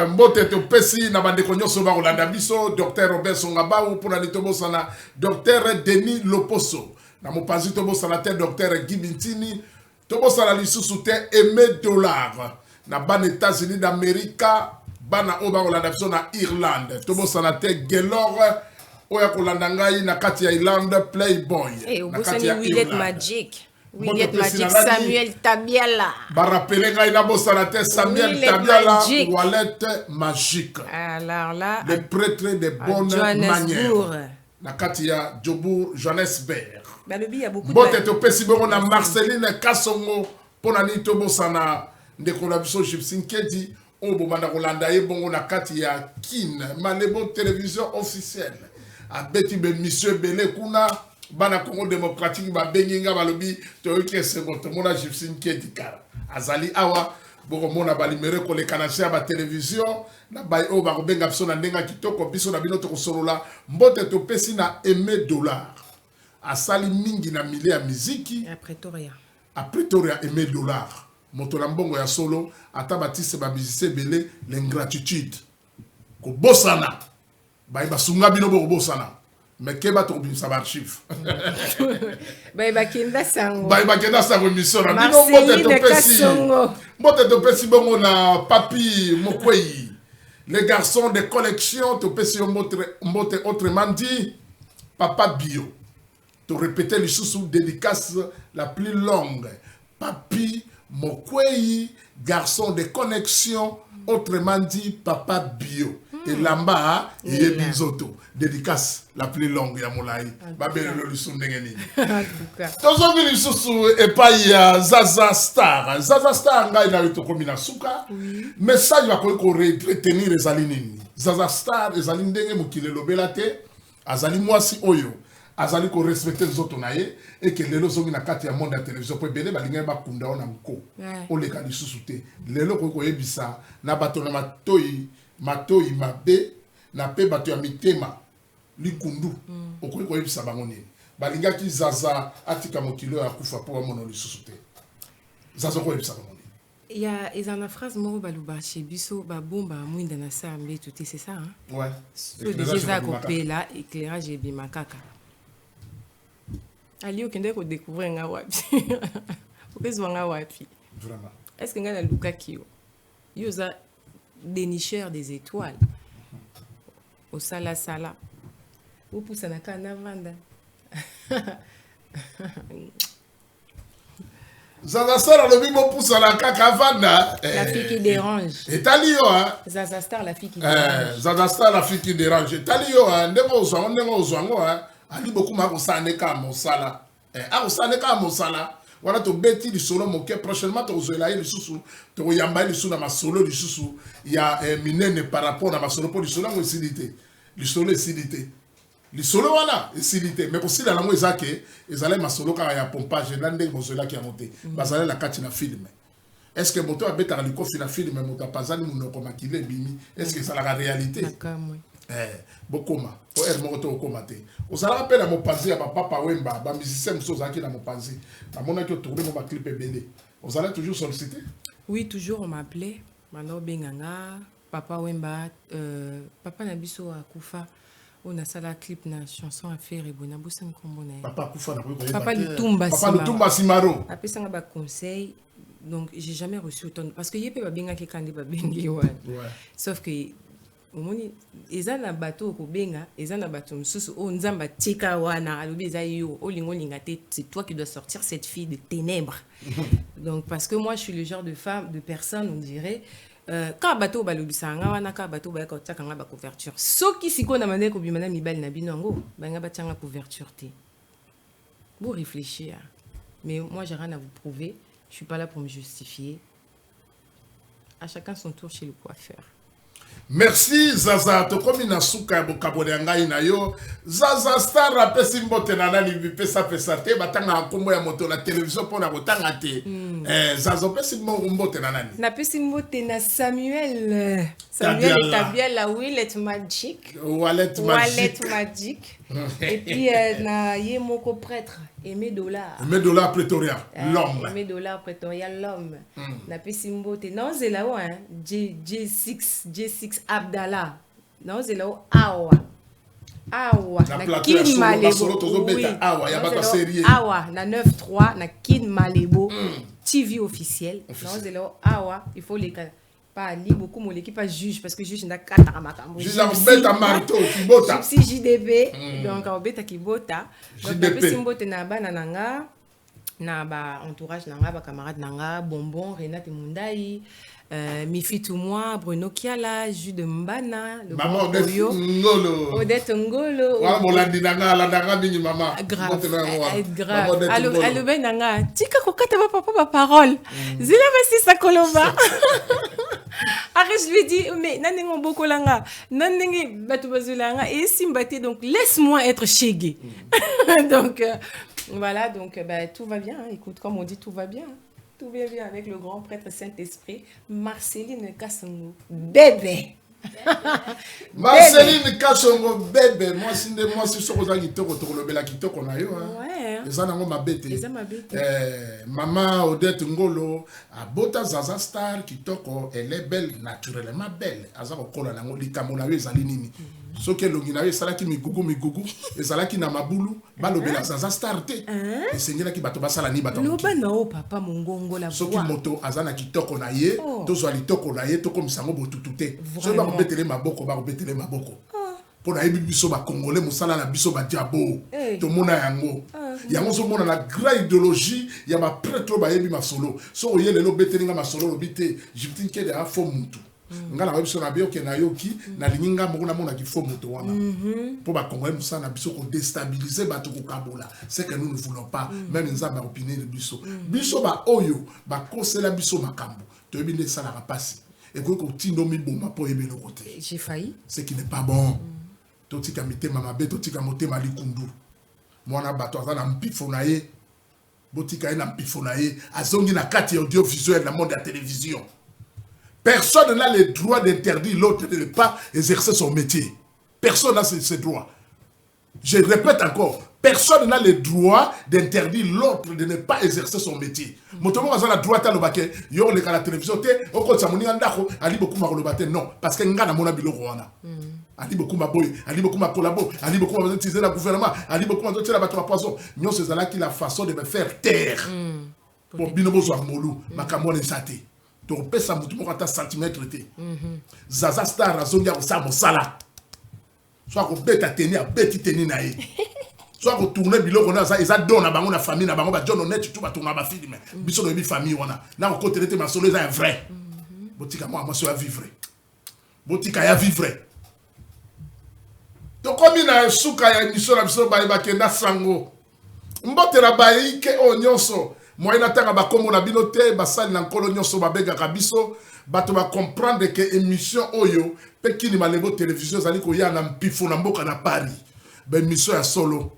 mbote topesi na bandeko nyonso bakolanda biso Dr Robert Songabau mpona li tobosana Dr Denis Loposo na mopanzi tobosana te Dr Guy Bintini tobosana lisusu te Aimé Dollar na bana États-Unis d'Amérique bana oyo bakolanda biso na Irlande tobosana te Gelor oyo akolanda ngai na kati ya Irlande Playboy na kati ya Irlande Magic William Magic Samuel Tabiala. Rappelez ngai na bosana te Samuel Tabiala Wallet Magique. Alors là, le prêtre de bonne manière. Na kati ya Jobour Johannesburg. Bah le bi y a beaucoup de bote to pesi bongo na Marceline Kasongo pona ni to bosana ndeko na biso Gypsy Nkedi o bomanda kolanda ye bongo na kati ya Kin Malebo télévision officielle. A beti be monsieur Belé kuna bana Congo démocratique ba benginga balobi to yoke sengo to mona Gypsy Nkedi kara azali awa boko mona balimere ko le kanasha ba télévision na bay o ba ko benga biso na ndenga kitoko biso na bino to kosolola mbote to pesi na Aimé Dollar asali mingi na mile ya miziki a Pretoria Aimé Dollar moto na mbongo ya solo ata batise ba musicien belé l'ingratitude ko bosana bay basunga bino boko bosana mais keba to bimsa ba archive bay bakenda sango mission na bino mbote to pesi bongo na Papi Mokwei les garçons de collection to pesi mbote autrement dit Papa Bio to répéter les sous dédicace la plus longue Papi Mokwei garçon de connexion autrement dit Papa Bio et Lamba et Bizoto dédicace la plus longue ya molai babelo le sou ndengeni tozo vini susu et pas ya Zaza Star ngai na to komina suka message va ko retenir ezali nini Zaza Star ezali ndenge mokile lobela te azali mwasi oyo azali ko respecter les autres naye et que lelo zongi na kati ya monde ya télévision po bele balinga ba kunda ona mko o le kali susuté lelo ko yebisa na bato na matoi mabe na pe bato ya mitema likundu ko yebisa bango nini balinga ki Zaza atika mokilo ya kufa po mono susuté Zaza ko yebisa bango nini il y a une phrase moro baluba chez biso ba bomba mwinda na sa mbe tout c'est ça hein ouais so déjà copé là éclairage et bimakaka Ali okende ko découvrir nga wapi. Okezwa nga wapi. Vraiment. Est-ce que nga na luka kiyo? Yoza dénicheur des étoiles. Au sala. Ou poussa na kana vanda. Zaza Star le bimo poussa na kaka vanda. La fille qui dérange. Et talio hein. Zaza Star la fille qui dérange. Zaza Star la fille qui dérange. Talio hein ndemo ozwango hein. Ali beaucoup ma kosane ka mosala akosane ka mosala wana to beti li solo moke prochainement to zoela ili susu to yamba ili suna masolo li susu ya minene par rapport na masolo po li solo ngo esilité li solo wana esilité mais kosila lango ezake ezale masolo ka ya pompage lande bozoela ki ya moté bazale la kati na film est-ce que moto abeta li kofi na film moto pazali munoko makile bimi est-ce que ça la réalité bokoma o moto okomate osala pe na mopanzi ya papa Wemba ba musicien muso zaki na mopanzi na mona ki tourner mo ba clip BD osala toujours sollicité oui toujours on m'appelait mano benganga papa Wemba papa na biso akufa on a sala clip na chanson à faire et bona bossa nkombo na papa akufa na ko papa Lutumba Simaro après ça ba conseil donc j'ai jamais reçu autant parce que yepé ba benga ki kandi ba bengi ouais sauf que omoni eza na bateau ko benga eza na bateau mususu o nzamba tika wana alobi eza yo olinga te c'est toi qui dois sortir cette fille de ténèbres donc parce que moi je suis le genre de femme de personne on dirait quand bateau balobisa nga wana ka bateau ba ka tsaka nga ba couverture soki siko na mane ko bimana mibali na binongo ba nga ba tsanga couverture te vous réfléchir mais moi j'ai rien à vous prouver je suis pas là pour me justifier à chacun son tour chez le coiffeur. Merci Zaza to komi na suka bokabone ngai na yo Zaza Star apesi mbote na nani bipesa te batanga nkombo ya moto la télévision pona kotanga te Zaza pesi mbote na nani na pesi mbote na Samuel Tabiala Wallet Magic Et puis, na ye moko prêtre, Aimé Dollar. Aimé Dollar Pretoria, l'homme. Aimé Dollar Pretoria, l'homme. Na pesimbo te. Non, c'est là-haut, hein. J6 Abdallah. Non, c'est là-haut, Awa. Awa. Na Kin Malebo. Oui. Awa. Na 9-3, na Kin Malebo. TV officiel. Non, c'est là-haut, Awa. Il faut les... Pas libre beaucoup, mon équipe pas juge parce que juge n'a qu'à tamakambo. Juge en bête à marteau qui bota. Si JDB donc en bête qui bota. Donc depuis simbote na ba nananga na ba entourage nanga ba camarade nanga Bonbon Renate Mundai Mifi tout moi Bruno Kiala Jus de Mbana le maman Odette Ngolo wa molandi nanga la nanga bingi maman grave allo ben nanga tika kokata ba papa ba parole zila basi sa kolomba. Après, je lui ai dit, mais nanengo bokolanga, nanengi batubazulanga, et simbati, donc laisse-moi être chégué. Donc, voilà, donc tout va bien. Hein. Écoute, comme on dit, tout va bien. Tout va bien avec le grand prêtre Saint-Esprit, Marceline Kassongo, bébé. Marceline Kassongo, bébé. Moi, si je suis le bela qui qu'on a eu. Ouais. Les gens ma bête. Maman Odette Ngolo, à Bota Zaza Star qui toko, elle est belle, naturellement belle. Aza okola nango likamona we zalinini. So ke longina we salaki mi gugu, et salaki na mabulu, balo bela Zaza Star te. Et sengela ki bato basala ni bato. Loba na o papa mongongo la. So ki moto azana ki toko na ye, to zo ali toko na ye, to comme sango botutute. So ba ko betele maboko, ba ko betele maboko. Pour na biso ba congolais musala na biso ba diabo. To mona yango. Yango so mona la grande idéologie, ya ba prêtre ba yebi masolo. So oyele lo betelinga masolo lo bité, jibitin ke de afo mutu. Ngala ba biso na bio ke na yoki na lininga moko na mona ki fo mutu wana. Pour ba congolais musala na biso ko déstabiliser ba to ko kabola. C'est que nous ne voulons pas même nzamba opinion de biso. Biso ba oyo ba kosela biso makambo. To yebi ne sala rapasi. Et ko tindo mi bomba po yebi le côté. J'ai failli. C'est qui n'est pas bon. Totika mitema mabe totika motema likundu mwana bato azana mpifo na ye botika ina mpifo na ye azongi na kati audiovisuel na monde de la télévision. Personne n'a le droit d'interdire l'autre de ne pas exercer son métier. Personne n'a ce droit. Je répète encore, personne n'a le droit d'interdire l'autre de ne pas exercer son métier. Motomo azana droit à l'obake yo le la télévision te oko tsamuni ndako ali beaucoup ma lobate non parce que ngana mona biloko wana. Ali beaucoup ma boy, ali beaucoup ma collabo, ali beaucoup ma utiliser la gouvernement, ali beaucoup ma utiliser la bateau à poisson. Nyon c'est là qui la façon de me faire taire. Pour binobo zo amolu, makamwa ne sate. Donc pesa mutu mo kata centimètre te. Zaza Star azongia ko sa mo sala. Soit ko beta tenir, beti tenir na ye. Soit ko tourner biloko na za eza don na bango na famille na bango ba John honnête tout ba tourner ba film. Biso no bi famille wana. Na ko côté ma solo eza vrai. Botika moi so ya vivre. Botika ya vivre. Donc comme il a un souka ya émission na biso ba kenda sango. Mbotera ba ike o nyonso. Moi na tanga ba komo na binote ba sali na nkolo nyonso ba bega kabiso. Bato ba comprendre que émission oyo pe kini malebo télévision zali ko ya na mpifo na mboka na Paris. Ba émission ya solo.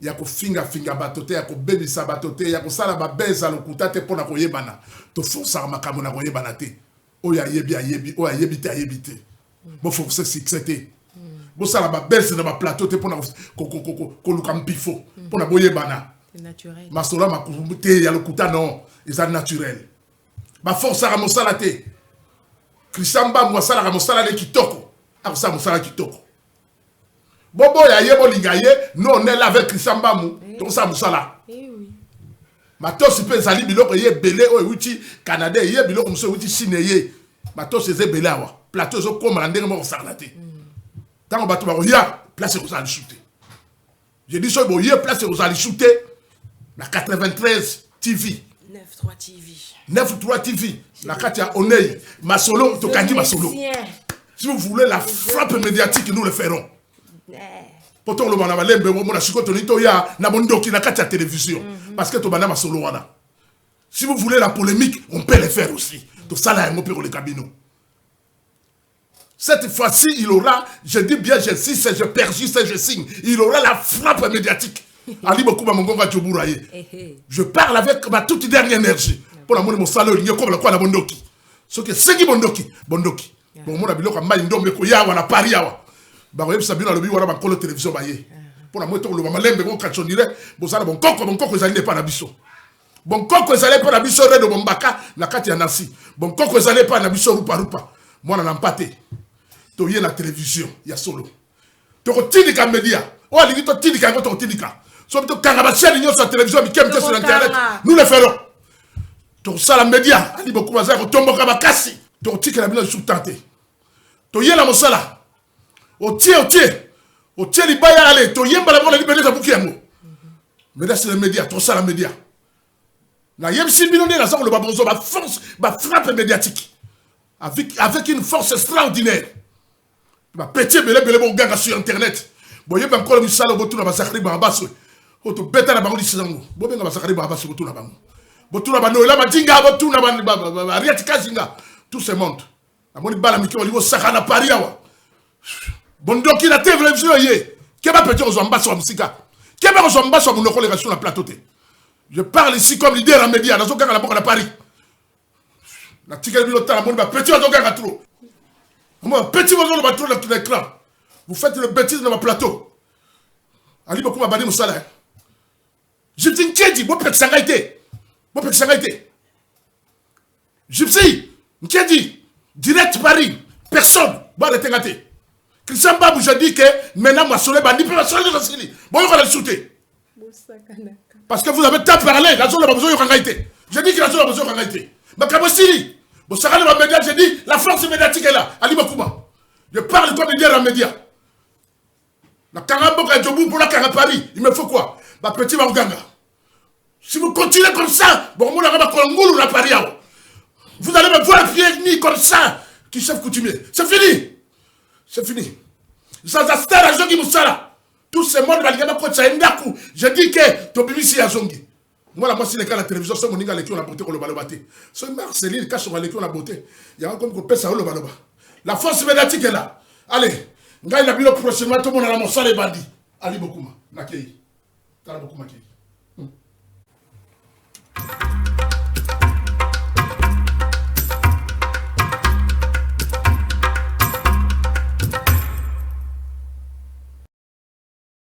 Ya ko finga bato te ya ko bebisa bato te ya ko sala ba beza lokuta te pona ko yebana. To força makambo na ko yebana te. Oya yebi, oya yebi te. Bo forcer succès te. Bo sala ba beza na ba plateau te pona ko luka mpifo. Pona boye bana. C'est naturel. Masola makumbu te ya lokuta non, c'est naturel. Ba força ra mosala te. Chrisamba mosala ra mosala le kitoko. Akosa mosala kitoko. Bobo ya yebo lingaye, non on est là avec Chrisamba mou, to sa mosala. Eh oui. Matos pe zali biloko ye belé o uti Canada ye biloko muso uti Chine ye. Matos ze belé awa. Plateau zo comme ndenge mo sarlate. Tant bato ba ya place ko za shooter. J'ai dit so bo ye place ko za shooter na 93 TV. 9-3 TV. 9-3 TV. La katia Onei, Masolo, Tokandi Masolo. Si vous voulez la frappe médiatique, nous le ferons. Pourtant, le manama lembe, mon achiko tonito ya, na mondoki na katia télévision. Parce que Tobana Masolo wana. Si vous voulez la polémique, on peut le faire aussi. Tout ça là, on peut le cabino. Cette fois-ci, il aura, je dis bien, j'insiste, je persiste, je signe. Il aura la frappe médiatique. Je parle avec ma toute dernière énergie. Pour la mon salaire, il y a comme la quoi la bondoki. Ce que c'est qui bondoki. Bon, mon abiloko maï ndombe ko ya wana Paris yawa. Ba ko yebisa bino lobi wana ba kolo télévision ba ye. pour la moto le malembe bon kachonire bozala bon koko ezali pas na biso bon koko ezali pas na biso redo bombaka na kati ya nasi bon koko ezali pas na biso rupa mwana na mpate to ye na télévision ya solo to ko tindika media o alingi to tindika ngo to tindika so to kanga ba chaîne nyonso ya télévision mikem sur internet nous le ferons to sala media ali beaucoup baza ko tomboka bakasi to tikela bino sous tenté to ye la mosala o tie libaya ale to yemba la bona libele za bukiango mais là c'est les médias to sala media na yemsi bino ne na ça le babonzo ba force ba frappe médiatique avec une force extraordinaire ba petit belé bon ganga sur internet bo yeba encore mi sala bo tuna ba sakri ba baso o to beta na bango di sango bo benga ba sakri ba baso bo tuna bango bo tuna ba no la ba dinga bo tuna ba riati kazinga tout ce monde na moni bala mi ko libo sakana Paris awa bondoki na télévision yé keba petit aux ambassades musika keba aux ambassades mon lokole sur la plateau té je parle ici comme leader en média dans aucun la boka na Paris na tika bino tala moni ba petit aux gars trop moi petit aux ba trop dans l'écran vous faites le bêtise dans ma plateau ali beaucoup ma bani musala je t'inquiète bo petit sangaité Gypsy Nkedi direct Paris personne va le tengater Christian Babou, je dis que maintenant, moi, sur les bandits, peut passer dans ce lit. Bon, il va le shooter. Parce que vous avez tant parlé, la zone a besoin de réalité. Je dis que la zone a besoin de réalité. Mais comme aussi, bon, ça va le média, je dis, la force médiatique est là. Ali Bakouba. Je parle comme leader en média. La Karamboka et Djobou pour la Kara Paris, il me faut quoi? Ma petite Manganga. Si vous continuez comme ça, bon, moi, on va Paris. Vous allez me voir pieds ni comme ça, qui chef coutumier. C'est fini. C'est fini. Zazastar a Zongi Moussala. Tout ce monde va dire que je dis que tu BBC a Zongi. Moi, si les gars la télévision, c'est mon gars qui a beauté pour le balobaté. C'est Marceline qui a son qui a beauté. Il y a encore qu'on pèse à le baloba. La force médiatique est là. Allez, il a prochainement tout le monde à la Mossala et bandit. Ali Bokuma. Nakei. Tala Bokuma Kei.